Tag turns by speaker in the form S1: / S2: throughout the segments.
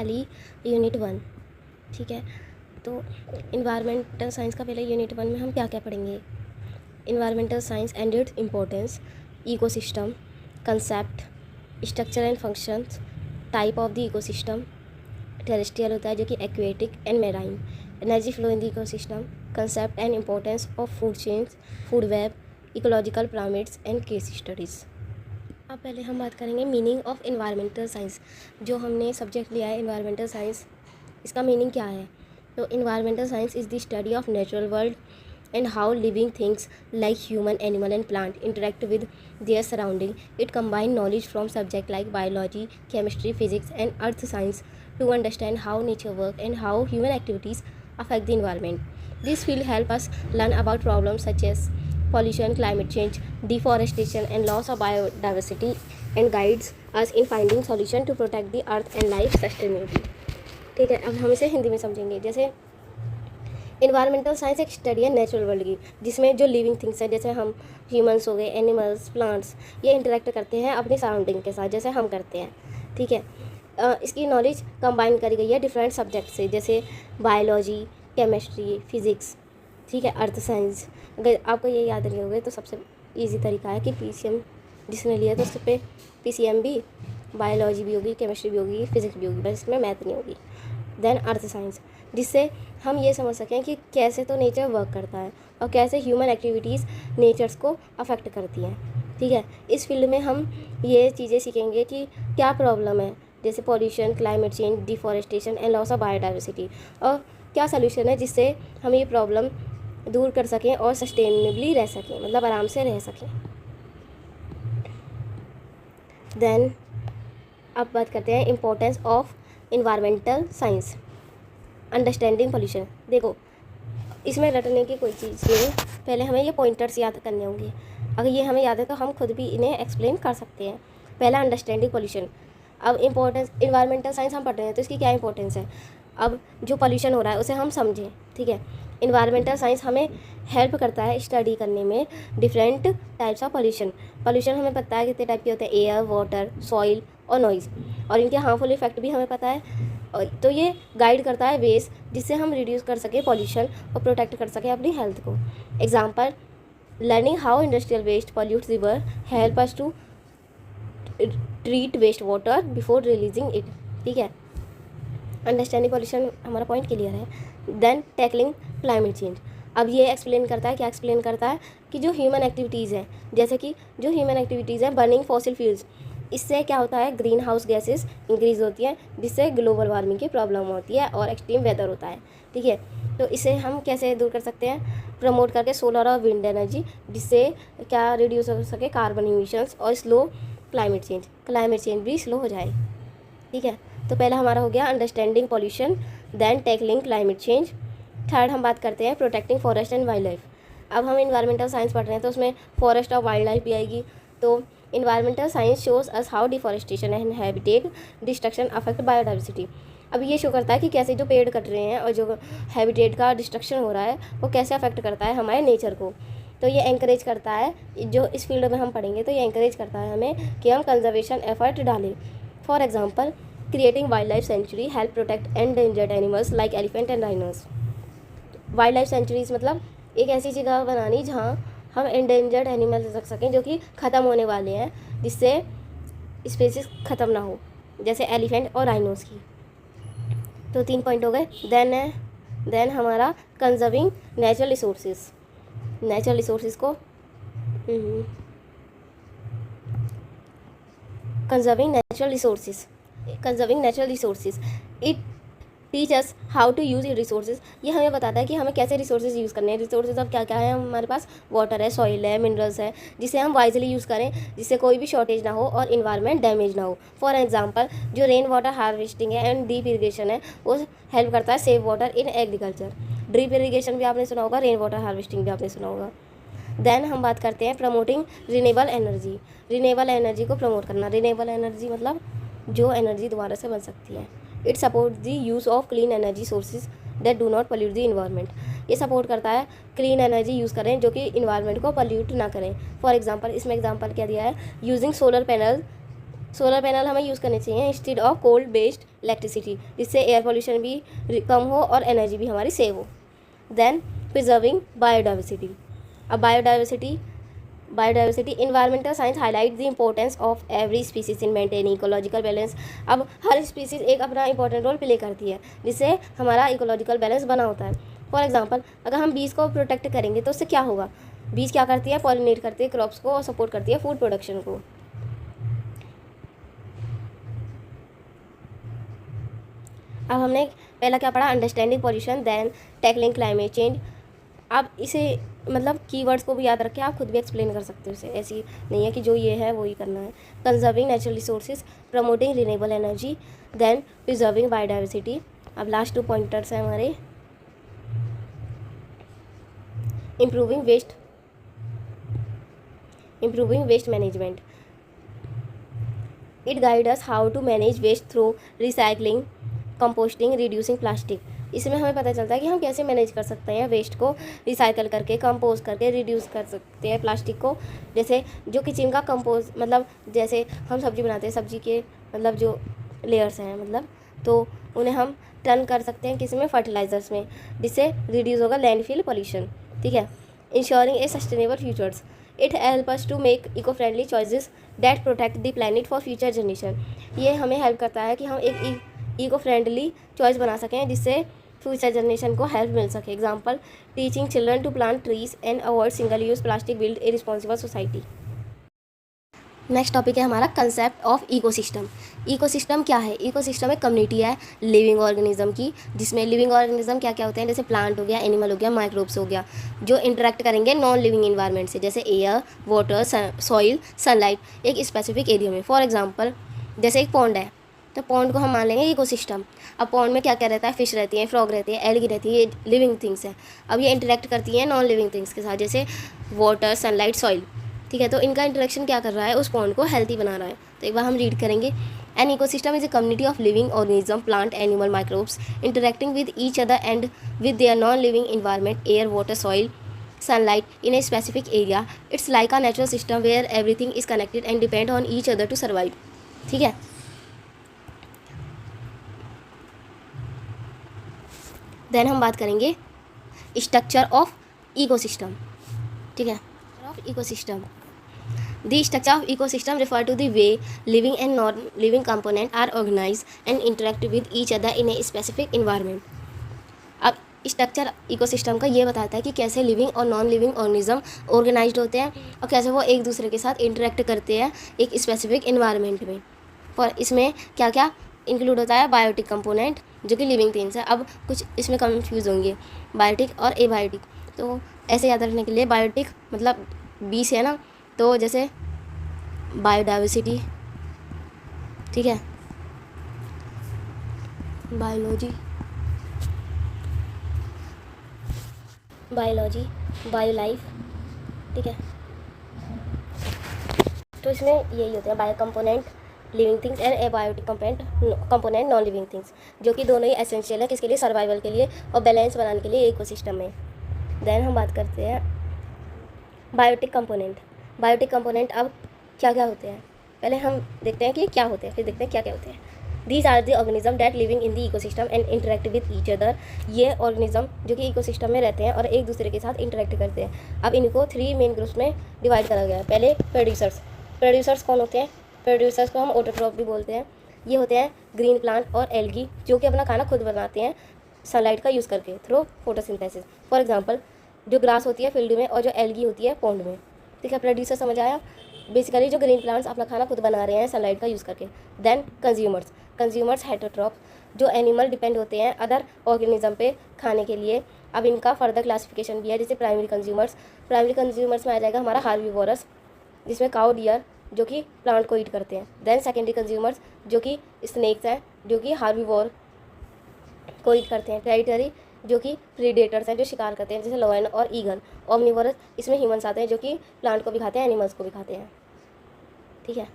S1: पहली यूनिट 1, ठीक है। तो इन्वायरमेंटल साइंस का पहले यूनिट 1 में हम क्या क्या पढ़ेंगे। Environmental science and its importance, ecosystem, concept, structure and functions, type of the ecosystem, terrestrial होता है जो कि aquatic and marine, energy flow in the ecosystem, concept and importance of food chains, food web, ecological pyramids and case studies. अब पहले हम बात करेंगे meaning of environmental science. जो हमने सब्जेक्ट लिया है इन्वायरमेंटल साइंस, इसका मीनिंग क्या है। तो environmental science is the study of natural world and how living things like human, animal and plant interact with their surrounding. It combines knowledge from subjects like biology, chemistry, physics and earth science to understand how nature works and how human activities affect the environment. This field helps us learn about problems such as pollution, climate change, deforestation and loss of biodiversity and guides us in finding solutions to protect the earth and life sustainability. ठीक है, अब हम इसे हिंदी में समझेंगे। जैसे environmental science एक study है नेचुरल वर्ल्ड की, जिसमें जो लिविंग थिंग्स हैं जैसे हम ह्यूमंस हो गए, एनिमल्स, प्लांट्स, ये इंटरेक्ट करते हैं अपनी सराउंडिंग के साथ जैसे हम करते हैं, ठीक है। इसकी नॉलेज कंबाइन करी गई है डिफरेंट सब्जेक्ट से, जैसे बायोलॉजी, केमिस्ट्री, फिज़िक्स, ठीक है, अर्थ साइंस। अगर आपको ये याद नहीं होगा तो सबसे ईजी तरीका है कि PCM जिसने लिया तो उस पर PCM भी, बायोलॉजी भी होगी, केमिस्ट्री भी होगी, फिज़िक्स भी होगी, बस इसमें मैथ नहीं होगी। देन अर्थ साइंस, जिससे हम ये समझ सकें कि कैसे तो नेचर वर्क करता है और कैसे ह्यूमन एक्टिविटीज़ नेचर्स को अफेक्ट करती हैं, ठीक है। इस फील्ड में हम ये चीज़ें सीखेंगे कि क्या प्रॉब्लम है, जैसे pollution, climate change, deforestation and loss of biodiversity, और क्या सलूशन है जिससे हम ये प्रॉब्लम दूर कर सकें और सस्टेनेबली रह सकें, मतलब आराम से रह सकें। देन अब बात करते हैं importance of environmental science, understanding pollution. देखो इसमें रटने की कोई चीज़ नहीं, पहले हमें ये पॉइंटर्स याद करने होंगे। अगर ये हमें याद है तो हम खुद भी इन्हें एक्सप्लेन कर सकते हैं। पहला अंडरस्टैंडिंग पोल्यूशन। अब इम्पोर्टेंस, इन्वायरमेंटल साइंस हम पढ़ रहे हैं तो इसकी क्या इंपॉर्टेंस है। अब जो पोल्यूशन हो रहा है उसे हम समझें, ठीक है। इन्वायरमेंटल साइंस हमें हेल्प करता है स्टडी करने में डिफरेंट टाइप्स ऑफ पोल्यूशन हमें पता है कितने टाइप के होते हैं, एयर, वाटर, सॉइल और नॉइज़, और इनके हार्मफुल इफेक्ट भी हमें पता है। और तो ये गाइड करता है वेज जिससे हम रिड्यूस कर सके पॉल्यूशन और प्रोटेक्ट कर सके अपनी हेल्थ को। Example, learning how industrial waste pollutes river help us to treat waste water before releasing it, ठीक है। अंडरस्टैंडिंग पॉल्यूशन हमारा पॉइंट क्लियर है। Then tackling climate change. अब ये एक्सप्लेन करता है, क्या एक्सप्लेन करता है कि जो ह्यूमन एक्टिविटीज़ हैं, जैसे कि जो ह्यूमन एक्टिविटीज़ हैं बर्निंग फॉसिल फ्यूल्स, इससे क्या होता है, ग्रीन हाउस गैसेस इंक्रीज़ होती हैं जिससे ग्लोबल वार्मिंग की प्रॉब्लम होती है और एक्सट्रीम वेदर होता है, ठीक है। तो इसे हम कैसे दूर कर सकते हैं, प्रमोट करके सोलर और विंड एनर्जी, जिससे क्या रिड्यूस हो सके कार्बन इमिशंस और स्लो क्लाइमेट चेंज भी स्लो हो जाए, ठीक है। तो पहला हमारा हो गया understanding pollution, then tackling climate change. Third हम बात करते हैं protecting forest and wildlife. अब हम इन्वायरमेंटल साइंस पढ़ रहे हैं तो उसमें फॉरेस्ट और वाइल्ड लाइफ भी आएगी। तो environmental science shows us how deforestation and habitat destruction affect biodiversity. अब ये शो करता है कि कैसे जो पेड़ कट रहे हैं और जो हैबिटेट का डिस्ट्रक्शन हो रहा है वो कैसे अफेक्ट करता है हमारे नेचर को। तो ये एंकरेज करता है, जो इस फील्ड में हम पढ़ेंगे तो ये एंकरेज करता है हमें कि हम कंजर्वेशन एफर्ट डालें। For example, creating wild life sanctuary help protect endangered animals like elephant and rhinos. Wild life sanctuaries मतलब एक ऐसी जगह बनानी जहाँ हम एंडेंजर्ड एनिमल्स रख सकें जो कि ख़त्म होने वाले हैं, जिससे स्पीसीज ख़त्म ना हो, जैसे एलिफेंट और राइनोस की। तो 3 पॉइंट हो गए। देन हमारा कंजर्विंग नेचुरल रिसोर्सेज को conserving natural resources it teach us how to use resources. ये हमें बताता है कि हमें कैसे रिसोर्सेज यूज़ करने हैं। रिसोर्सेज अब क्या क्या है हमारे पास, वाटर है, सॉइल है, मिनरल्स है, जिसे हम वाइजली यूज़ करें जिससे कोई भी शॉर्टेज ना हो और इन्वायरमेंट डैमेज ना हो। फॉर एग्जांपल, जो रेन वाटर हार्वेस्टिंग है एंड ड्रिप इरीगेशन है वो हेल्प करता है save water in agriculture. Drip irrigation भी आपने सुना होगा, रेन वाटर हार्वेस्टिंग भी आपने सुना होगा। देन हम बात करते हैं प्रमोटिंग रिन्यूएबल एनर्जी को प्रमोट करना। रिन्यूएबल एनर्जी मतलब जो एनर्जी दोबारा से बन सकती है। It support the use of clean energy sources that do not pollute the environment. ये सपोर्ट करता है क्लीन एनर्जी यूज़ करें जो कि इन्वायरमेंट को पॉल्यूट ना करें। फॉर एग्जांपल, इसमें एग्जांपल क्या दिया है, using solar panel solar panel हमें यूज़ करने चाहिए instead of coal based electricity, जिससे एयर पोल्यूशन भी कम हो और एनर्जी भी हमारी सेव हो। Then preserving biodiversity. अब biodiversity environmental science highlight the importance of every species in maintaining ecological balance. अब हर स्पीसीज एक अपना इंपॉर्टेंट रोल प्ले करती है, जिससे हमारा इकोलॉजिकल बैलेंस बना होता है। फॉर एग्जांपल, अगर हम बीज को प्रोटेक्ट करेंगे तो उससे क्या होगा, बीज क्या करती है, पॉलिनेट करती है क्रॉप्स को और सपोर्ट करती है फूड प्रोडक्शन को। अब हमने पहला क्या पढ़ा, understanding pollution, then tackling climate change. आप इसे मतलब कीवर्ड्स को भी याद रखें, आप खुद भी एक्सप्लेन कर सकते हो इसे, ऐसी नहीं है कि जो ये है वो ही करना है। Conserving natural resources, promoting renewable energy, then preserving biodiversity. अब लास्ट 2 पॉइंटर्स हैं हमारे, improving waste management. It guide us how to manage waste through recycling, composting, reducing plastic. इसमें हमें पता चलता है कि हम कैसे मैनेज कर सकते हैं वेस्ट को, रिसाइकल करके, कंपोस्ट करके, रिड्यूस कर सकते हैं प्लास्टिक को। जैसे जो किचन का कंपोस्ट, मतलब जैसे हम सब्जी बनाते हैं, सब्जी के मतलब जो लेयर्स हैं मतलब, तो उन्हें हम टर्न कर सकते हैं किसी में, फर्टिलाइजर्स में, जिससे रिड्यूस होगा लैंडफिल पॉल्यूशन। ठीक है। Ensuring a sustainable futures. It help us to make eco friendly choices that protect the planet for future generation. ये हमें हेल्प करता है कि हम एक इको फ्रेंडली चॉइस बना सकें, जिससे फ्यूचर जनरेशन को हेल्प मिल सके। Example, teaching children to plant trees and avoid single use plastic, build a responsible society. Next topic है हमारा कंसेप्ट ऑफ इकोसिस्टम। इकोसिस्टम क्या है? इकोसिस्टम एक कम्युनिटी है लिविंग ऑर्गेनिज्म की, जिसमें लिविंग ऑर्गेनिज्म क्या क्या होते हैं, जैसे प्लांट हो गया, एनिमल हो गया, माइक्रोब्स हो गया, जो इंटरेक्ट करेंगे नॉन लिविंग इन्वायरमेंट से, जैसे एयर, वाटर, सॉइल, सनलाइट, एक स्पेसिफिक एरिया में। फॉर एग्जाम्पल, जैसे एक पॉन्ड है, तो पॉन्ड को हम मान लेंगे इकोसिस्टम। अब पॉन्ड में क्या क्या रहता है, फिश रहती है, फ्रॉग रहती है, एल्गी रहती है, ये लिविंग थिंग्स है। अब ये इंटरेक्ट करती हैं नॉन लिविंग थिंग्स के साथ, जैसे वाटर, सनलाइट, सॉइल। ठीक है, तो इनका इंटरेक्शन क्या कर रहा है, उस पॉन्ड को हेल्थी बना रहा है। तो एक बार हम रीड करेंगे, an ecosystem is a community of living organism, plant, animal, microbes interacting with each other and with their non living environment, air, water, soil, sunlight in a specific area. It's like a natural system where everything is connected and depend on each other to survive. ठीक है। Then हम बात करेंगे structure of ecosystem. ठीक है, of ecosystem. The structure of ecosystem refer to the way living and non-living components are organized and interact with each other in a specific environment. अब structure ecosystem का ये बताता है कि कैसे लिविंग और नॉन लिविंग ऑर्गेनिज्म ऑर्गेनाइज्ड होते हैं और कैसे वो एक दूसरे के साथ इंटरेक्ट करते हैं एक स्पेसिफिक इन्वायरमेंट में। और इसमें क्या क्या इंक्लूड होता है, बायोटिक कंपोनेंट जो कि लिविंग थिंग्स है। अब कुछ इसमें कंफ्यूज होंगे, बायोटिक और एबायोटिक, तो ऐसे याद रखने के लिए, बायोटिक मतलब बी से है ना, तो जैसे बायोडाइवर्सिटी, ठीक है, बायोलॉजी, बायो लाइफ, ठीक है। तो इसमें यही होता है, bio component living things and abiotic component non living things, जो कि दोनों ही एसेंशियल है किसके लिए, सर्वाइवल के लिए और बैलेंस बनाने के लिए इकोसिस्टम में। देन हम बात करते हैं बायोटिक कंपोनेंट। अब क्या क्या होते हैं, पहले हम देखते हैं कि क्या होते हैं, फिर देखते हैं क्या क्या होते हैं। These are the organism that living in the ecosystem and interact with each other. ये ऑर्गेनिज्म जो कि इकोसिस्टम में रहते हैं और एक दूसरे के साथ इंटरेक्ट करते हैं। अब इनको 3 मेन ग्रुप्स में डिवाइड करा गया है। पहले प्रोड्यूसर्स कौन होते हैं, प्रोड्यूसर्स को हम ऑटोट्रॉफ भी बोलते हैं। ये होते हैं ग्रीन प्लांट और एल्गी, जो कि अपना खाना खुद बनाते हैं सनलाइट का यूज़ करके थ्रू फोटोसिंथेसिस। फॉर एग्जाम्पल, जो ग्रास होती है फील्ड में और जो एल्गी होती है पॉन्ड में। ठीक है, प्रोड्यूसर समझ आया। बेसिकली जो ग्रीन प्लांट्स अपना खाना खुद बना रहे हैं सनलाइट का यूज़ करके। देन कंज्यूमर्स हेटेरोट्रॉफ, जो एनिमल डिपेंड होते हैं अदर ऑर्गेनिज्म पे खाने के लिए। अब इनका फर्दर क्लासिफिकेशन भी है, जैसे प्राइमरी कंज्यूमर्स में आ जाएगा हमारा हार्बीवोरस, जिसमें काउ, डियर जो कि प्लांट को ईट करते हैं। देन सेकेंडरी कंज्यूमर्स जो कि स्नेक्स हैं, जो कि हार्बीवोर को ईट करते हैं। टेरिटरी जो कि प्रीडेटर्स हैं, जो शिकार करते हैं, जैसे लायन और ईगल। ओमनिवोरस, इसमें ह्यूमंस आते हैं जो कि प्लांट को भी खाते हैं, एनिमल्स को भी खाते हैं। ठीक है।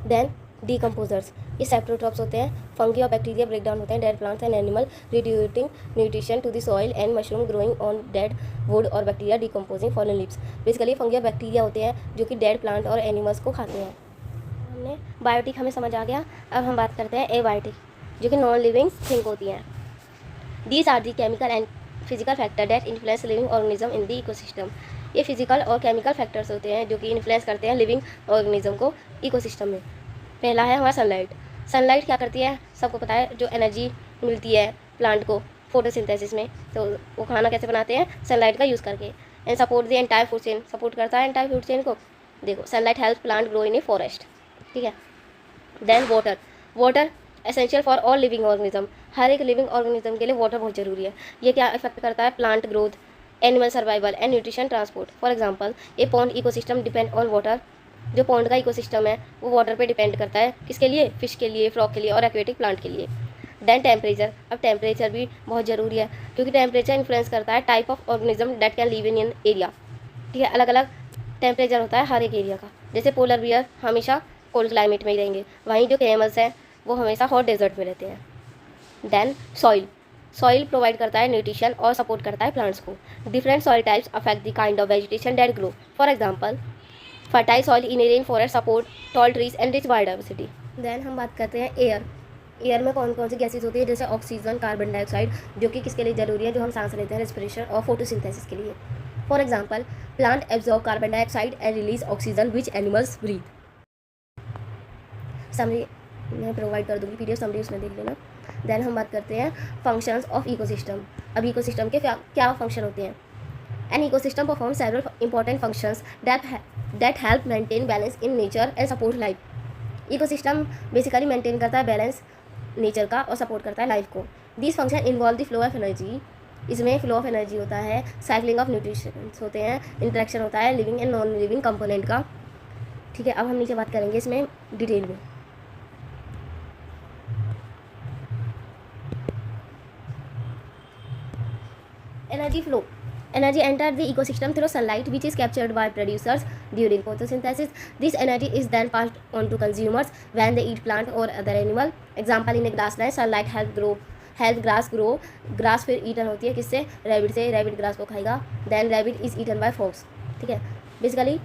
S1: देन डीकम्पोजर्स, ये सेप्टोट्रॉप्स होते हैं। फंगी और बैक्टीरिया ब्रेक डाउन होते हैं dead plants and animal, reducing nutrition to the soil and mushroom growing on dead wood और bacteria decomposing fallen leaves. Basically fungi और बैक्टीरिया होते हैं जो कि डेड प्लांट और एनिमल्स को खाते हैं। हमने बायोटिक हमें समझ आ गया। अब हम बात करते हैं एबायोटिक, जो कि नॉन लिविंग थिंग होती हैं। These are the chemical and physical factor that influence living organism in the ecosystem. ये फिजिकल और केमिकल फैक्टर्स होते हैं जो कि इन्फ्लुएंस करते हैं लिविंग ऑर्गेनिज्म को इकोसिस्टम में। पहला है हमारा सनलाइट। सनलाइट क्या करती है, सबको पता है, जो एनर्जी मिलती है प्लांट को फोटोसिंथेसिस में, तो वो खाना कैसे बनाते हैं, सनलाइट का यूज़ करके। And support the entire food chain, support करता है एंटायर फूड चेन को। देखो sunlight help plant grow in a forest, ठीक है। Then water, water essential for all living organism, हर एक लिविंग ऑर्गेनिज्म के लिए वाटर बहुत ज़रूरी है। ये क्या इफेक्ट करता है, plant growth, animal survival and nutrition transport. For example A pond ecosystem depend on water, जो पॉन्ड का इकोसिस्टम है वो वाटर पे डिपेंड करता है, किसके लिए, फिश के लिए, फ्रॉग के लिए और एक्वेटिक प्लांट के लिए। देन टेम्परेचर, अब टेम्परेचर भी बहुत ज़रूरी है क्योंकि टेम्परेचर इन्फ्लुएंस करता है type of organism that can live in area, ठीक है। अलग अलग टेम्परेचर होता है हर एक एरिया का। जैसे पोलर बियर हमेशा कोल्ड क्लाइमेट में ही रहेंगे, वहीं जो कैमल्स हैं वो हमेशा हॉट डेजर्ट में रहते हैं। देन सॉइल, सॉइल प्रोवाइड करता है न्यूट्रिशन और सपोर्ट करता है प्लांट्स को। Different soil types affect the kind of vegetation that grow. For example fertile soil in a rainforest support tall trees and rich biodiversity. Then हम बात करते हैं एयर। एयर में कौन कौन सी गैसेज होती है, जैसे ऑक्सीजन, कार्बन डाइऑक्साइड, जो कि किसके लिए ज़रूरी है, जो हम सांस लेते हैं, रेस्पिरेशन और फोटोसिंथेसिस के लिए। For example plant absorb carbon dioxide and release oxygen which animals breathe. Summary मैं प्रोवाइड कर दूँगी, पीडीएफ समरी उसमें देख लेना। देन हम बात करते हैं फंक्शंस ऑफ इकोसिस्टम। अब इकोसिस्टम के क्या फंक्शन होते हैं। An ecosystem perform several important functions that help maintain balance in nature and support life. Ecosystem basically maintain करता है बैलेंस नेचर का और सपोर्ट करता है लाइफ को। This function involve the flow of energy, इसमें फ्लो ऑफ एनर्जी होता है, साइक्लिंग ऑफ न्यूट्रिशन होते हैं, इंटरेक्शन होता है living and non living component का, ठीक है। अब हम नीचे बात करेंगे इसमें डिटेल में। Energy flow, energy enters the ecosystem through sunlight which is captured by producers during photosynthesis. This energy is then passed on to consumers when they eat plant or other animal. Example in a grassland, sunlight help grass grow. grass फिर eaten होती है किससे, rabbit से, rabbit grass को खाएगा, then rabbit is eaten by fox, ठीक है। Basically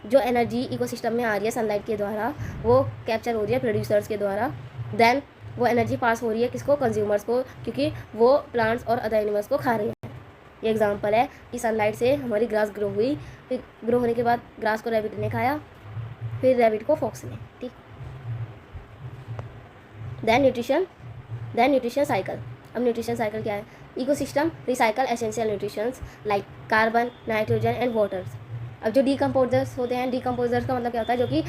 S1: जो एनर्जी इकोसिस्टम में आ रही है सनलाइट के द्वारा वो कैप्चर हो रही है प्रोड्यूसर्स के द्वारा, देन वो एनर्जी पास हो रही है किसको, कंज्यूमर्स को, क्योंकि वो प्लांट्स और अदर एनिमल्स को खा रहे हैं। ये एग्जांपल है कि सनलाइट से हमारी ग्रास ग्रो हुई, फिर ग्रो होने के बाद ग्रास को रैबिट ने खाया, फिर रैबिट को फॉक्स ने, ठीक। Then nutrition cycle. अब न्यूट्रिशन साइकिल क्या है, ecosystem recycle essential nutritions like carbon, nitrogen and waters. अब जो डीकम्पोजर्स होते हैं, डीकम्पोजर्स का मतलब क्या होता है, जो कि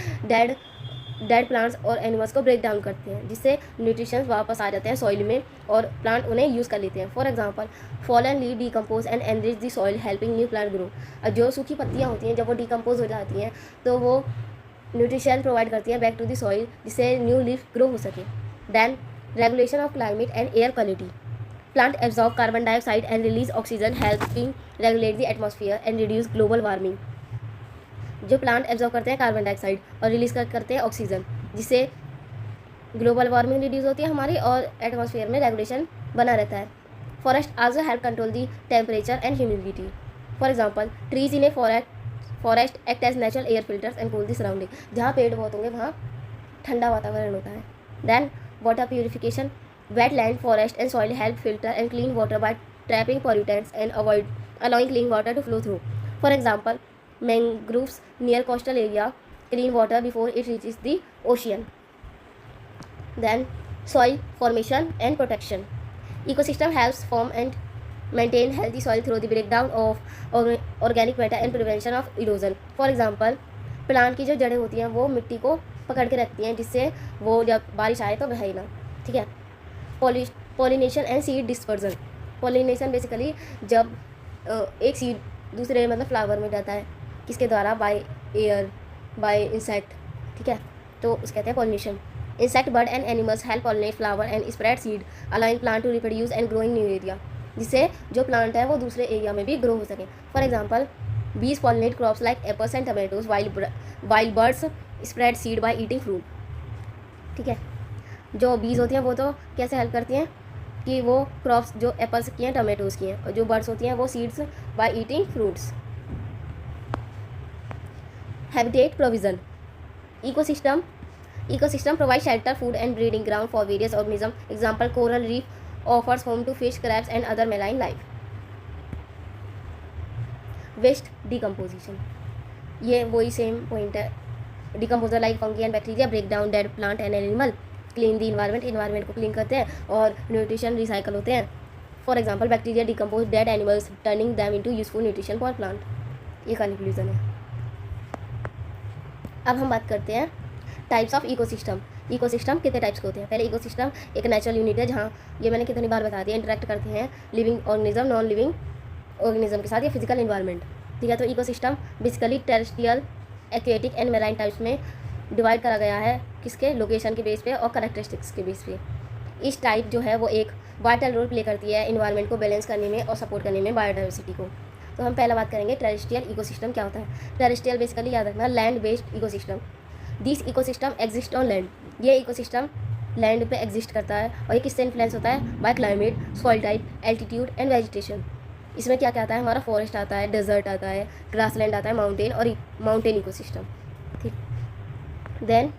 S1: डेड प्लांट्स और एनिमल्स को ब्रेक डाउन करते हैं, जिससे न्यूट्रिशंस वापस आ जाते हैं सॉइल में और प्लांट उन्हें यूज़ कर लेते हैं। For example fallen leave decompose and enrich the soil helping new plant grow. अब जो सूखी पत्तियाँ होती हैं जब वो डीकम्पोज हो जाती हैं तो वो न्यूट्रिशन प्रोवाइड करती हैं बैक टू द सॉइल, जिससे न्यू लीफ ग्रो हो सके। Then regulation of climate and air quality. Plant absorb carbon dioxide and release oxygen helping regulate the atmosphere and reduce global warming. जो plant absorb करते हैं carbon dioxide और release करते हैं oxygen, जिससे global warming reduce होती है हमारी और एटमॉस्फेयर में रेगुलेशन बना रहता है। Forest also help control the temperature and humidity. For example trees in a forest act as natural air filters and cool the surrounding. जहाँ पेड़ बहुत होंगे वहाँ ठंडा वातावरण होता है। Then water purification, wetland, forest and soil help filter and clean water by trapping pollutants and avoid allowing clean water to flow through. For example, mangroves near coastal area clean water before it reaches the ocean. Then soil formation and protection. Ecosystem helps form and maintain healthy soil through the breakdown of organic matter and prevention of erosion. For example, plant की जो जड़ें होती हैं वो मिट्टी को पकड़ के रखती हैं, जिससे वो जब बारिश आए तो बहे ना, ठीक है। Pollination and seed dispersion. Pollination basically जब एक सीड दूसरे मतलब फ्लावर में जाता है, किसके द्वारा, बाय एयर, बाय इंसेक्ट, ठीक है, तो उसे कहते हैं pollination. Insect, bird and animals help pollinate flower and spread seed allowing plant to reproduce and grow in new area, जिससे जो प्लांट है वो दूसरे एरिया में भी ग्रो हो सके। फॉर एग्जाम्पल बीज pollinate crops like apples and tomatoes while birds spread seed by eating fruit. ठीक है। जो बीज होती हैं वो तो कैसे हेल्प करती हैं कि वो क्रॉप्स जो एप्पल्स की हैं, टमाटोज़ की हैं, और जो बर्ड्स होती हैं वो seeds by eating fruits. Habitat provision, ecosystem provides shelter, food and breeding ground for various organisms. Example, coral reef offers home to fish, crabs and other marine life. Waste decomposition, ये वही same point है। Decomposer like fungi and bacteria break down dead plant and animal, clean the environment को clean करते हैं, और nutrition recycle होते हैं। For example, bacteria decompose dead animals turning them into useful nutrition for plant. ये conclusion है। अब हम बात करते हैं टाइप्स ऑफ इकोसिस्टम। इकोसिस्टम कितने टाइप्स के होते हैं। पहले इकोसिस्टम एक नेचुरल यूनिट है जहाँ, ये मैंने कितनी बार बता दिया, इंटरेक्ट करते हैं living organism, non living organism के साथ, या फिजिकल इन्वायरमेंट। ठीक है। तो ecosystem basically terrestrial, aquatic and marine types में डिवाइड करा गया है, किसके, लोकेशन के बेस पे और कैरेक्टरिस्टिक्स के बेस पे। इस टाइप जो है वो एक वाइटल रोल प्ले करती है इन्वायरमेंट को बैलेंस करने में और सपोर्ट करने में बायोडाइवर्सिटी को। तो हम पहला बात करेंगे टेरेस्ट्रियल इकोसिस्टम क्या होता है। टेरेस्ट्रियल बेसिकली याद रखना, land based ecosystem. This ecosystem exist on land, ये इकोसिस्टम लैंड पे एग्जिस्ट करता है, और ये किससे इन्फ्लुएंस होता है, bye climate, soil type, altitude and vegetation. इसमें क्या क्या आता है, हमारा फॉरेस्ट आता है, डेजर्ट आता है, ग्रासलैंड आता है, माउंटेन और माउंटेन इकोसिस्टम। ठीक। देन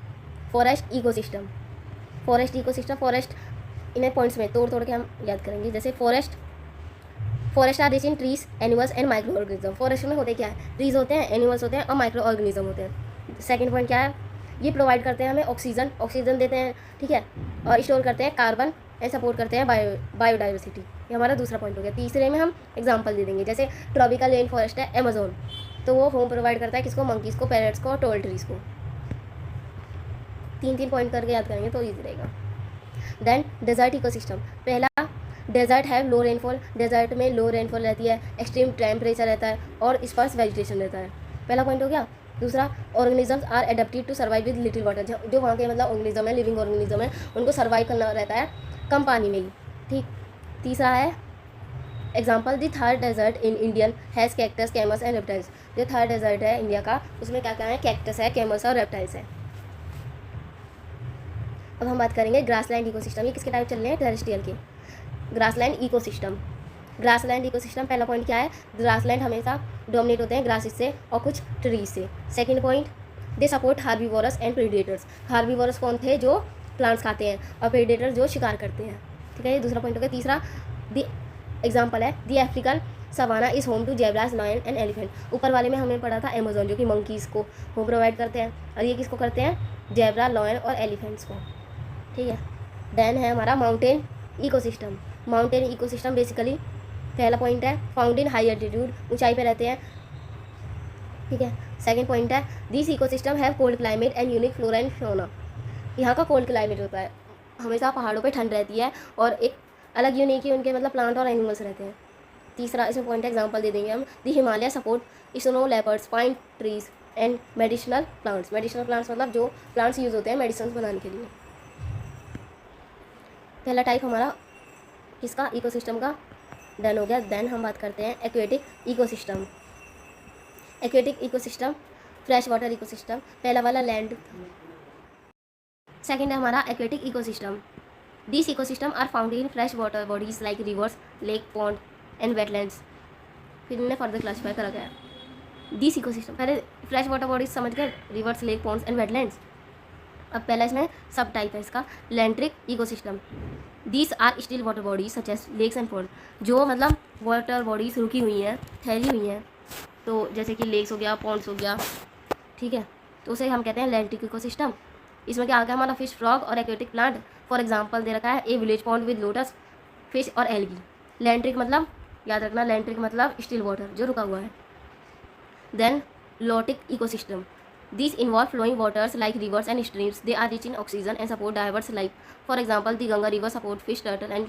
S1: फॉरेस्ट इकोसिस्टम, फॉरेस्ट इन्हें पॉइंट्स में तोड़ तोड़ के हम याद करेंगे। जैसे forest are rich in trees, animals and micro organism. Forest में होते क्या है, ट्रीज होते हैं, एनिमल्स होते हैं और माइक्रो ऑर्गेनिज्म होते हैं। सेकंड पॉइंट क्या है, ये प्रोवाइड करते हैं हमें ऑक्सीजन देते हैं, ठीक है, और स्टोर करते हैं कार्बन एंड सपोर्ट करते हैं बायोडाइवर्सिटी। ये हमारा दूसरा पॉइंट हो गया। तीसरे में हम एग्जांपल दे देंगे, जैसे ट्रॉपिकल रेन फॉरेस्ट है अमेजोन, तो वो होम प्रोवाइड करता है किसको, मंकीज़ को, पैरट्स को और टॉल ट्रीज को। 3 पॉइंट करके याद करेंगे तो ईजी रहेगा। देन डेजर्ट इकोसिस्टम, पहला डेजर्ट है लो रेनफॉल, डेजर्ट में लो रेनफॉल रहती है, एक्सट्रीम टेम्परेचर रहता है और स्पर्स वेजिटेशन रहता है। पहला पॉइंट हो गया। दूसरा, organisms are adapted to survive with little water, जो वहाँ के मतलब ऑर्गेनिज्म है, लिविंग ऑर्गेनिज्म है, उनको सर्वाइव करना रहता है कम पानी में ही। ठीक। तीसरा है example, the third desert in Indian has cactus, camels and reptiles. जो थर्ड डेजर्ट है इंडिया का, उसमें क्या क्या है, कैक्टस है, कैमल्स और रेप्टाइल्स है। अब हम बात करेंगे ग्रासलैंड इकोसिस्टम। ये किसके टाइप चल रहे हैं, टेरेस्ट्रियल के। ग्रासलैंड इकोसिस्टम, पहला पॉइंट क्या है, ग्रासलैंड हमेशा डोमिनेट होते हैं ग्रासेस से और कुछ ट्रीज से। Second point, they support herbivores and predators. Herbivores कौन थे, जो प्लांट्स खाते हैं, और प्रेडेटर्स जो शिकार करते हैं। ठीक है, ये दूसरा पॉइंट हो गया। तीसरा, द एग्जाम्पल है, the African savanna is home to zebras, lion and elephant. ऊपर वाले में हमने पढ़ा था अमेजोन, जो कि मंकीज़ को होम प्रोवाइड करते हैं, और ये किसको करते हैं, जेब्रा, लायन और एलिफेंट्स को। ठीक है। देन है हमारा माउंटेन इकोसिस्टम बेसिकली पहला पॉइंट है, फाउंड इन हाई एल्टीट्यूड, ऊंचाई पे रहते हैं। ठीक है। सेकंड पॉइंट है, this ecosystem have cold climate and unique flora and fauna. यहाँ का कोल्ड क्लाइमेट होता है, हमेशा पहाड़ों पे ठंड रहती है, और एक अलग यूनिक ही उनके मतलब प्लांट और एनिमल्स रहते हैं। तीसरा इसमें पॉइंट एग्जाम्पल दे देंगे हम, the Himalaya support snow leopards, pine trees and medicinal plants. Medicinal plants मतलब जो प्लांट्स यूज़ होते हैं मेडिसिन बनाने के लिए। पहला टाइप हमारा किसका, इकोसिस्टम का डन हो गया। देन हम बात करते हैं aquatic ecosystem. Fresh water ecosystem, पहला वाला लैंड। सेकंड है हमारा aquatic ecosystem. This ecosystem are found in fresh water bodies like rivers, lake, pond and wetlands. फिर इन्हें फर्दर क्लासीफाई करा गया। दिस इकोसिस्टम, पहले फ्रेश वाटर बॉडीज समझ गए, rivers, lake, ponds and wetlands. अब पहला इसमें सब टाइप है इसका, lentic ecosystem. These are still water bodies such as lakes and pond, जो मतलब वाटर बॉडीज रुकी हुई हैं, ठहरी हुई हैं, तो जैसे कि लेक्स हो गया, पॉन्ड्स हो गया। ठीक है, तो उसे हम कहते हैं लैंट्रिक इकोसिस्टम। इसमें क्या आ गया हमारा, फिश, फ्रॉग और एक्वेटिक प्लांट। फॉर एग्जाम्पल दे रखा है, ए village pond with lotus, fish और एल्गी। लैंट्रिक मतलब याद रखना, लैंट्रिक मतलब स्टिल वाटर जो रुका हुआ है। Then lotic ecosystem, these involve flowing waters like rivers and streams. They are rich in oxygen and support diverse life. For example, the Ganga river support fish, turtle and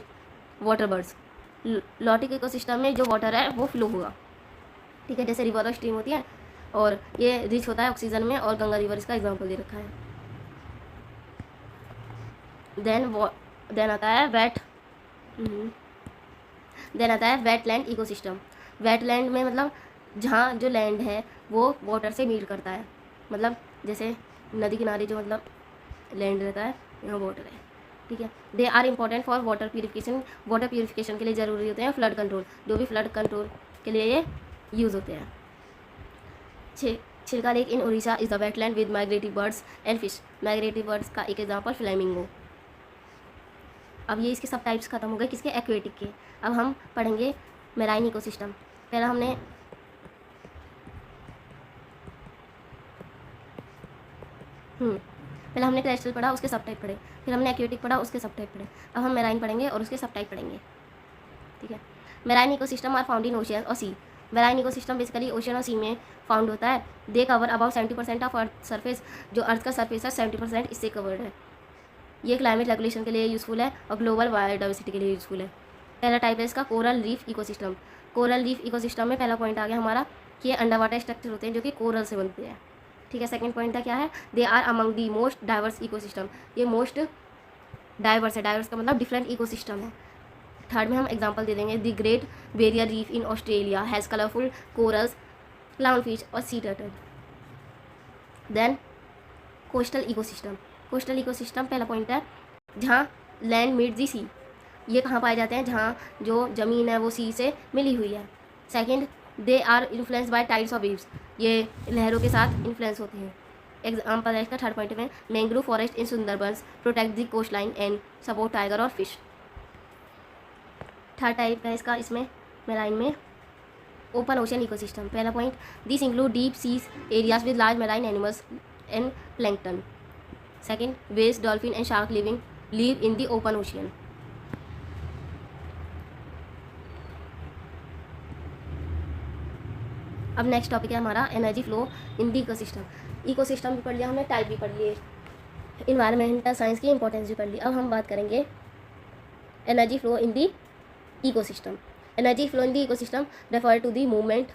S1: water birds. Lotic ecosystem में जो water है वो flow होगा। ठीक है, जैसे river और stream होती है, और ये रिच होता है ऑक्सीजन में, और गंगा रिवर इसका एग्जाम्पल दे रखा है। देन आता है वेटलैंड इकोसिस्टम। वेटलैंड में मतलब जहाँ जो लैंड है वो वाटर से मीट करता है, मतलब जैसे नदी किनारे जो मतलब लैंड रहता है यहाँ वाटर है, ठीक है। They are important for water purification के लिए ज़रूरी होते हैं। फ्लड कंट्रोल, जो भी फ्लड कंट्रोल के लिए ये यूज़ होते हैं। Chilika lake in Orissa is the wetland with migratory birds and fish. Migratory birds का एक एग्जाम्पल फ्लेमिंगो। अब ये इसके सब टाइप्स खत्म हो गए, किसके? एक्वेटिक के। अब हम पढ़ेंगे मेराइन इकोसिस्टम। पहले हमने टेरेस्ट्रियल पढ़ा, उसके सब टाइप पढ़े, फिर हमने एक्वेटिक पढ़ा, उसके सब टाइप पढ़े। अब हम मेराइन पढ़ेंगे और उसके सब टाइप पढ़ेंगे, ठीक है। Marine ecosystem are found in ocean और sea. Marine ecosystem basically ocean और सी में फाउंड होता है। They cover about 70% of earth surface. जो अर्थ का सरफेस है 70% इससे कवर्ड है। ये क्लाइमेट रेगुलेशन के लिए यूज़फुल है और ग्लोबल बायोडाइवर्सिटी के लिए यूज़फुल है। पहला टाइप है इसका coral reef ecosystem. Coral reef ecosystem में पहला पॉइंट आ गया हमारा कि ये अंडर वाटर स्ट्रक्चर होते हैं जो कि कोरल से बनते हैं, ठीक है। सेकंड पॉइंट था क्या है? They are among the most diverse ecosystem. ये मोस्ट डाइवर्स है, डाइवर्स का मतलब डिफरेंट इकोसिस्टम है। थर्ड में हम एग्जांपल दे देंगे। The great barrier reef in Australia has colourful corals, clown fish और sea turtle. Then coastal ecosystem. Coastal ecosystem पहला पॉइंट है जहाँ लैंड मीट दी सी। ये कहाँ पाए जाते हैं? जहाँ जो ज़मीन है वो सी से मिली हुई है। Second, they are influence by tides of waves. ये लहरों के साथ इन्फ्लुएंस होते हैं। एग्जाम्पल है इसका थर्ड पॉइंट में mangrove forest in Sundarbans protect the coast line and support tiger और फिश। थर्ड टाइप है इसका इसमें मेराइन में ओपन ओशन इकोसिस्टम। पहला point, this include deep seas areas with large marine animals and plankton. Second, whales, dolphin and shark live in the open ocean. अब next topic है हमारा energy flow in the ecosystem. Ecosystem भी पढ़ लिया हमने, type भी पढ़ लिए, इन्वायरमेंटल साइंस की इंपॉर्टेंस भी पढ़ ली। अब हम बात करेंगे energy flow in the ecosystem. Energy flow in the ecosystem refer to the movement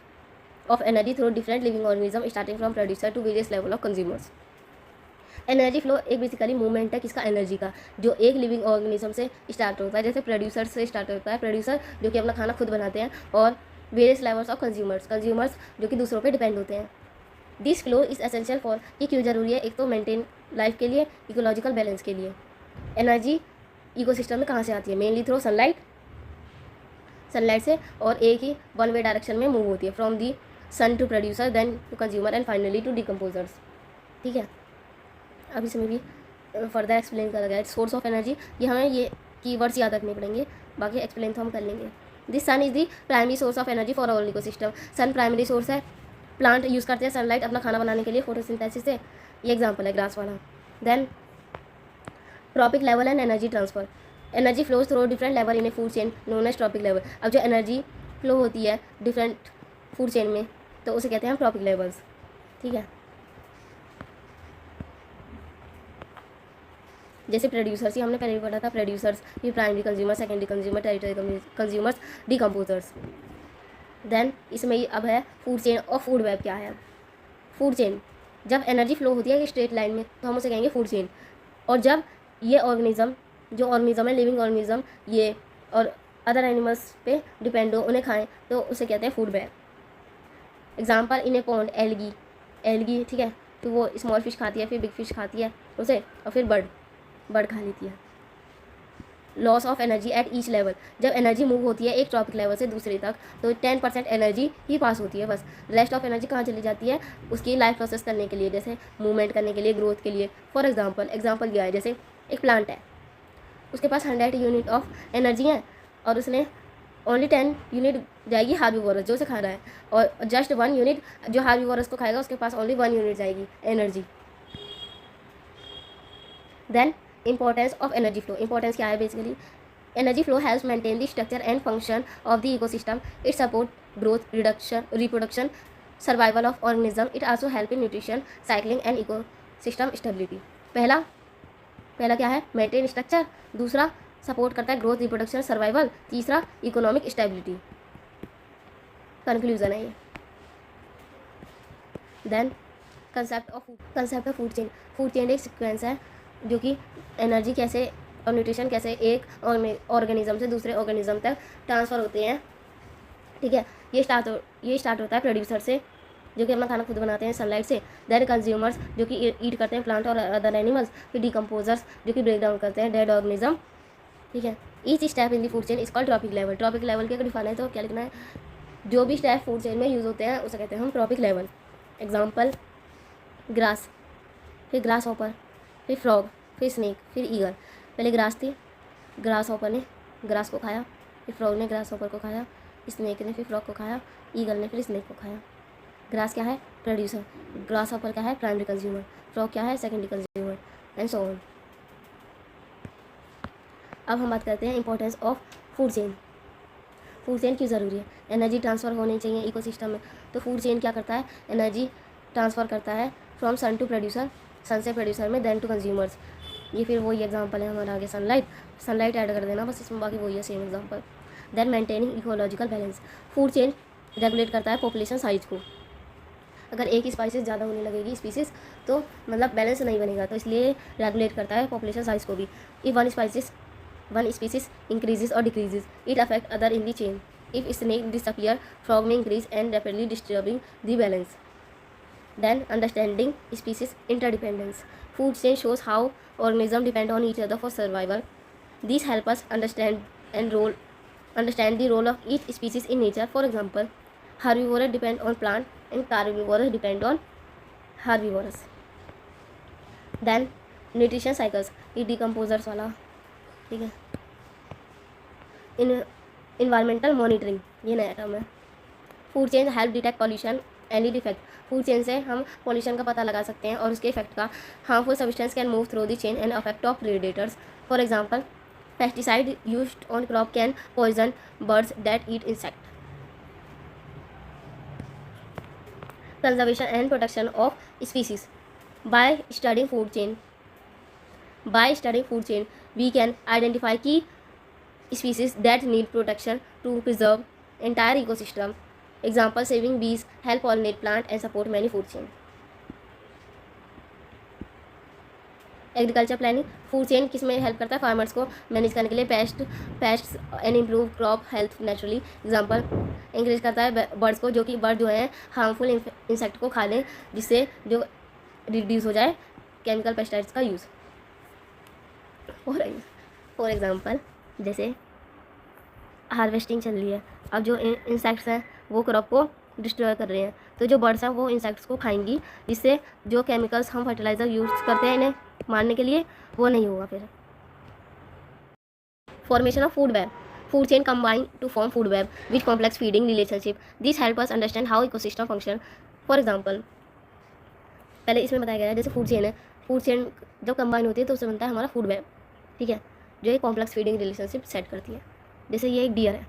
S1: of energy through different living organism starting from producer to various level of consumers. Energy flow एक basically movement है किसका? Energy का, जो एक living organism से start होता है। जैसे प्रोड्यूसर से स्टार्ट होता है, प्रोड्यूसर जो कि अपना खाना खुद बनाते हैं, और वेरियस लेवल्स ऑफ कंज्यूमर्स जो कि दूसरों पे डिपेंड होते हैं। This flow is essential for, ये क्यों ज़रूरी है? एक तो मेंटेन लाइफ के लिए, इकोलॉजिकल बैलेंस के लिए। एनर्जी इकोसिस्टम में कहाँ से आती है? मेनली थ्रू सनलाइट से, और एक ही वन वे डायरेक्शन में मूव होती है, from the sun to producer, then to consumer and finally to decomposers, ठीक है। अब इसमें भी फर्दर एक्सप्लेन करा गया है। सोर्स ऑफ एनर्जी, ये हमें ये कीवर्ड्स याद रखने पड़ेंगे, बाकी एक्सप्लेन तो हम कर लेंगे। This sun is the primary source of energy for all ecosystem. Sun primary source है, प्लांट यूज़ करते हैं सनलाइट अपना खाना बनाने के लिए, फोटोसिंथेसिस से। ये एग्जांपल है ग्रास वाला। Then trophic level and energy transfer. Energy flows through different level in a food chain known as trophic level. अब जो एनर्जी फ्लो होती है डिफरेंट फूड चेन में, तो उसे कहते हैं हम ट्रॉपिक लेवल्स, ठीक है। जैसे प्रोड्यूसर्स, ये हमने पहले भी पढ़ा था, प्रोड्यूसर्स, ये primary consumer, secondary consumer, tertiary consumers, decomposers. Then इसमें अब है फूड चेन और फूड वेब। क्या है फूड चेन? जब एनर्जी फ्लो होती है स्ट्रेट लाइन में तो हम उसे कहेंगे फूड चेन, और जब ये ऑर्गेनिज्म, जो ऑर्गेनिज्म है लिविंग ऑर्गेनिज्म, ये और अदर एनिमल्स पे डिपेंड हो, उन्हें खाएं, तो उसे कहते हैं food web. Example in A pond, algae, ठीक है, तो वो स्मॉल फिश खाती है, फिर बिग फिश खाती है उसे, और फिर बर्ड खा लेती है। Loss of energy at each level. जब एनर्जी मूव होती है एक ट्रॉपिक लेवल से दूसरे तक, तो 10% एनर्जी ही पास होती है बस। रेस्ट ऑफ एनर्जी कहाँ चली जाती है? उसकी लाइफ प्रोसेस करने के लिए, जैसे मूवमेंट करने के लिए, ग्रोथ के लिए। फॉर एग्जाम्पल दिया है, जैसे एक प्लांट है, उसके पास 100 यूनिट ऑफ एनर्जी है, और उसने ओनली 10 यूनिट जाएगी हार्बीवोरस जो उसे खा रहा है, और जस्ट 1 यूनिट जो हार्बीवोरस को खाएगा उसके पास ओनली 1 यूनिट जाएगी energy. Then importance of energy flow. Importance क्या है? Basically energy flow helps maintain the structure and function of the ecosystem. It support growth, reproduction, survival of organism. It also help in nutrition cycling and ecosystem stability. पहला क्या है? Maintain structure. दूसरा support करता है growth, reproduction, survival. तीसरा economic stability. Conclusion है ये। Then concept of food chain. Food chain एक सीक्वेंस है जो कि एनर्जी कैसे और न्यूट्रिशन कैसे एक ऑर्गेनिज्म से दूसरे ऑर्गेनिज्म तक ट्रांसफ़र होते हैं, ठीक है। ये स्टार्ट होता है प्रोड्यूसर से, जो कि अपना खाना खुद बनाते हैं सनलाइट से। देन कंज्यूमर्स जो कि ईट करते हैं प्लांट और अदर एनिमल्स। फिर डिकम्पोजर्स जो कि ब्रेक डाउन करते हैं डेड ऑर्गेनिज्म, ठीक है। Each step in the food chain is called trophic level. Trophic level के अगर डिफाइन है तो क्या लिखना है, जो भी स्टेप फूड चेन में यूज़ होते हैं उसे कहते हैं हम ट्रॉपिक लेवल। एग्जाम्पल ग्रास, फिर ग्रास हॉपर, फिर फ्रॉग, फिर स्नेक, फिर ईगल। पहले ग्रास थी, ग्रास हॉपर ने ग्रास को खाया, फिर फ्रॉग ने ग्रास हॉपर को खाया, स्नेक ने फिर फ्रॉग को खाया, ईगल ने फिर स्नेक को खाया। ग्रास क्या है, प्रोड्यूसर। ग्रास हॉपर क्या है, प्राइमरी कंज्यूमर। फ्रॉग क्या है, secondary consumer, and so on. अब हम बात करते हैं importance of food chain. Food chain क्यों ज़रूरी है, एनर्जी ट्रांसफ़र होनी चाहिए इकोसिस्टम में। तो फूड चेन क्या करता है, एनर्जी ट्रांसफ़र करता है फ्रॉम सन टू प्रोड्यूसर, सन से प्रोड्यूसर में, देन टू कंज्यूमर्स। ये फिर वही एग्जांपल है हमारा आगे सनलाइट ऐड कर देना बस इसमें, बाकी वही है same example. Then maintaining ecological balance. Food chain regulate करता है पॉपुलेशन साइज को। अगर एक ही स्पाइसेस ज़्यादा होने लगेगी स्पीसीज तो मतलब बैलेंस नहीं बनेगा, तो इसलिए रेगुलेट करता है पॉपुलेशन साइज को भी। इफ वन स्पीसीज इंक्रीजेज और decreases it affect other in the chain. If snake disappear frog may increase and rapidly disturbing the balance. Then understanding species interdependence. Food chain shows how organisms depend on each other for survival. These help us understand the role of each species in nature. For example, herbivores depend on plant and carnivores depend on herbivores. Then nutrition cycles, ये decomposers वाला, ठीक है। Environmental monitoring, ये नया term है। Food chain help detect pollution any defect. Food chain से हम pollution का पता लगा सकते हैं और उसके इफेक्ट का। Harmful substance can move through the chain and affect of predators. For example pesticide used on crop can poison birds that eat insect. Conservation and protection of species. By studying food chain we can identify key species that need protection to preserve entire ecosystem. Example, saving bees help pollinate plant and support many food chain. Agriculture planning, food chain किस में help करता है, farmers को manage करने के लिए paste and improve crop health naturally. Example, increase करता है बर्ड्स को, जो कि बर्ड जो है हार्मफुल इंसेक्ट को खा लें, जिससे जो रिड्यूस हो जाए केमिकल पेस्टिसाइड्स का यूज़। फॉर एग्जांपल जैसे हार्वेस्टिंग चल रही है, अब जो इंसेक्ट्स हैं वो क्रॉप को डिस्ट्रॉय कर रहे हैं, तो जो बर्ड्स हैं वो इंसेक्ट्स को खाएंगी, जिससे जो केमिकल्स हम फर्टिलाइज़र यूज़ करते हैं इन्हें मारने के लिए वो नहीं होगा। फिर formation of food web. Food chain combine to form food web with complex feeding relationship. This help us understand how ecosystem function. For example, पहले इसमें बताया गया है जैसे फूड चेन है, फूड चेन जब कंबाइन होती है तो उससे बनता है हमारा फूड वेब, ठीक है, जो एक कॉम्प्लेक्स फीडिंग रिलेशनशिप सेट करती है। जैसे ये एक डियर है,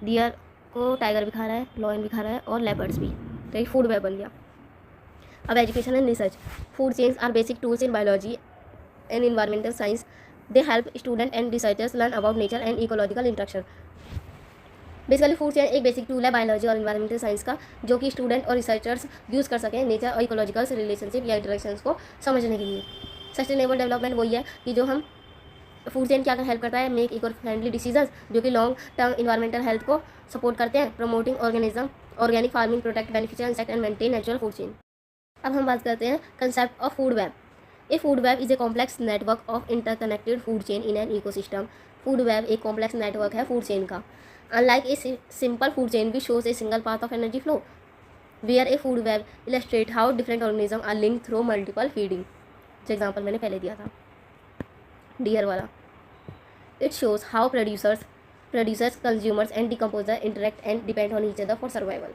S1: डियर को टाइगर भी खा रहा है, लॉयन भी खा रहा है और लेपर्ड्स भी, तो ये फूड वेब बन गया। अब education and research. Food chains are basic tools in biology and environmental science. They help student and researchers learn about nature and ecological interaction. Basically food chain एक बेसिक टूल है biology और environmental science का, जो कि student और researchers use कर सकें nature और इकोलॉजिकल रिलेशनशिप या इंटरेक्शंस को समझने के लिए। सस्टेनेबल डेवलपमेंट वही है कि जो हम फूड चेन क्या हेल्प करता है, मेक इको फ्रेंडली डिसीजंस, जो कि लॉन्ग टर्म इन्वायरमेंटल हेल्थ को सपोर्ट करते हैं, promoting organic farming, protect beneficial insect and maintain natural food chain. अब हम बात करते हैं concept of food web. A food web is a complex network of interconnected food chain in an ecosystem. Food web एक complex network है food chain का। Unlike a simple food chain which shows a single path of energy flow, where A food web illustrate how different organism are linked through multiple feeding. जो example मैंने पहले दिया था dear वाला। It shows how producers, consumers and decomposer interact and depend on each other for survival.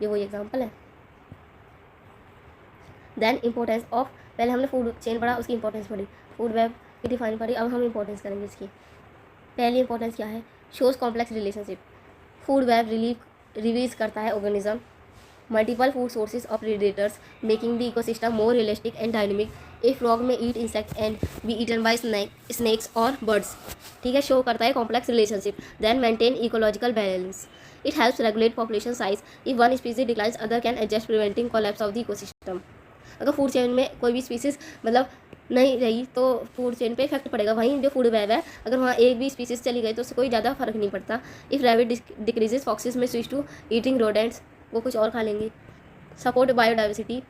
S1: ये वही example है। Then importance of, पहले हमने फूड चेन पढ़ा, उसकी इंपॉर्टेंस पढ़ी, फूड वेब की डिफाइन पढ़ी, अब हम इंपॉर्टेंस करेंगे इसकी। पहली इंपॉर्टेंस क्या है, shows complex relationship. Food web reveals करता है organism multiple food sources of predators, making the ecosystem more realistic and dynamic. A frog may eat insect and be eaten by snakes और birds, ठीक है, show करता है complex relationship. Then maintain ecological balance. It helps regulate population size. If one species declines other can adjust preventing collapse of the ecosystem. अगर food chain में कोई भी species मतलब नहीं रही तो फूड चेन पे इफेक्ट पड़ेगा। वहीं जो फूड वेब है, अगर वहाँ एक भी स्पीसीज चली गई तो उससे कोई ज़्यादा फर्क नहीं पड़ता। इफ़ रैबिट डिक्रीजेज, फॉक्सेस में स्विच टू ईटिंग रोडेंट्स, वो कुछ और खा लेंगे। support biodiversity.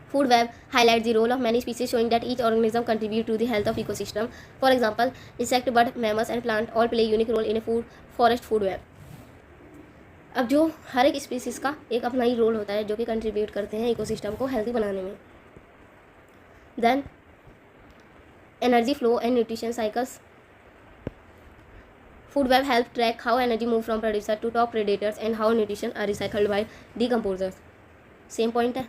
S1: Food web highlights the role of many species, showing that each organism contribute to the health of ecosystem. For example, insect, bird, mammals and plant all play unique role in a forest food web. अब जो हर एक species का एक अपना ही role होता है जो कि कंट्रीब्यूट करते हैं इकोसिस्टम को हेल्दी बनाने में. Then energy flow and nutrition cycles. Food web help track how energy move from producer to top predators and how nutrition are recycled by decomposers. Same point है.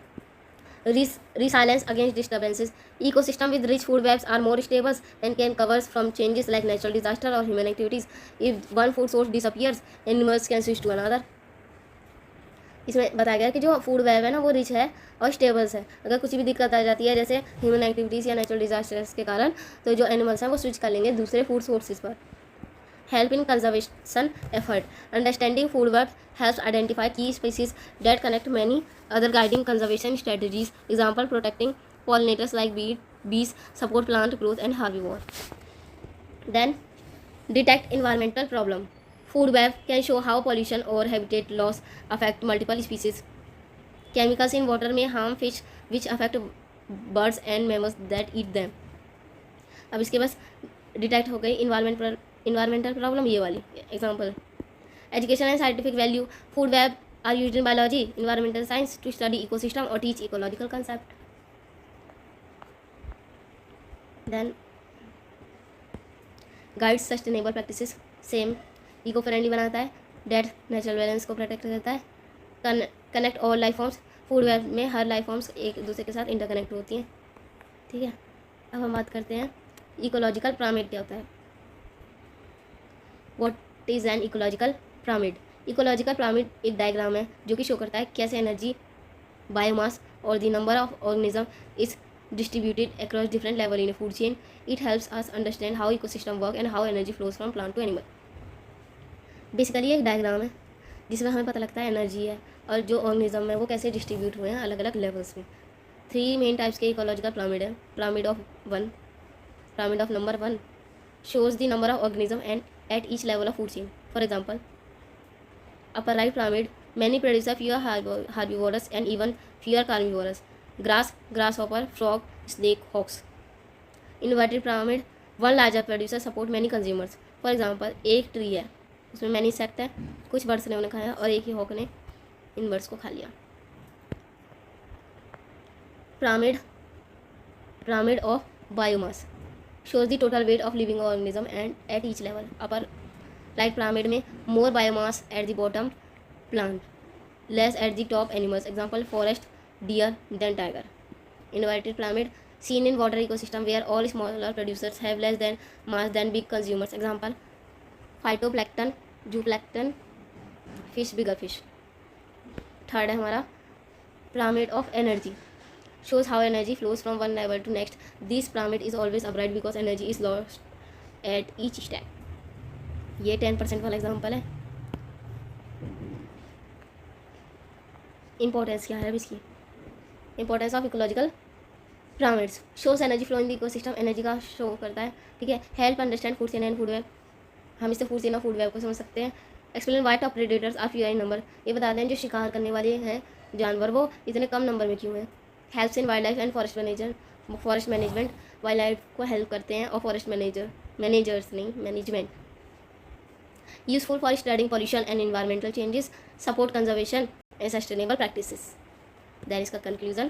S1: Resilience against disturbances. Ecosystem with rich food webs are more stable and can cover from changes like natural disaster or human activities. If one food source disappears, animals can switch to another. इसमें बताया गया कि जो food web है ना वो rich है और स्टेबल्स है. अगर कुछ भी दिक्कत आ जाती है जैसे ह्यूमन एक्टिविटीज़ या नेचुरल डिजास्टर्स के कारण, तो जो एनिमल्स हैं वो स्विच कर लेंगे दूसरे फूड सोर्सेज पर. Help in conservation effort. Understanding food web helps identify key species that connect many other, guiding conservation strategies. Example, protecting pollinators like bees, support plant growth and herbivore. Then detect environmental problem. Food web can show how pollution or habitat loss affect multiple species. Chemicals in water may harm fish, which affect birds and mammals that eat them. अब इसके बस detect हो गई environmental problem ये वाली. Example, education and scientific value. Food web are used in biology, environmental science to study ecosystem और teach ecological concept. Then guides sustainable practices. Same, eco friendly बनाता है, डेट नेचुरल बैलेंस को protect करता है, connect all life forms. Food web में हर life forms एक दूसरे के साथ इंटरकनेक्ट होती हैं. ठीक है, अब हम बात करते हैं इकोलॉजिकल पिरामिड क्या होता है. What is an ecological pyramid. Ecological pyramid एक डायग्राम है जो कि शो करता है कैसे एनर्जी, बायोमास और the number of organism is distributed across different level in a food chain. It helps us understand how ecosystem work and how energy flows from plant to animal. Basically एक diagram है जिसमें हमें पता लगता है energy है और जो ऑर्गेनिज्म है वो कैसे डिस्ट्रीब्यूट हुए हैं अलग अलग लेवल्स में. 3 मेन टाइप्स के इकोलॉजिकल पिरामिड है. Pyramid of number 1 shows the number of organism and at each level of food chain. For example, upper right pyramid, many produce fewer herbivores and even fewer carnivores. Grass, grasshopper, frog, snake, hawks. Inverted pyramid, one larger producer support many consumers. For example, एक tree है उसमें many insect है, कुछ birds ने उन्हें खाया और एक ही हॉक ने इन बर्ड्स को खा लिया. pyramid of biomass shows the total weight of living organism and at each level. Upper right pyramid में more biomass at the bottom, plant, less at the top, animals. Example, forest, deer, then tiger. Inverted pyramid, seen in water ecosystem where all smaller producers have less than mass than big consumers. Example, phytoplankton, zooplankton, fish, bigger fish. Third है हमारा pyramid of energy. Shows how energy flows from one level to next. This pyramid is always upright because energy is lost at each step. ये 10% वाला example है. Importance क्या है अब इसकी. Importance of ecological pyramids. Shows energy flow in the ecosystem. Energy का show करता है. ठीक है. Help understand food chain and food web. हम इससे फूड चेन और फूड वेब को समझ सकते हैं. Explain why top predators are few in number. ये बताते हैं जो शिकार करने वाले हैं जानवर वो इतने कम नंबर में क्यों हैं. Helps in wild life and forest management. Wild life को हेल्प करते हैं और forest management. Useful for studying pollution and environmental changes. Support conservation and sustainable practices. That is का कंक्लूजन.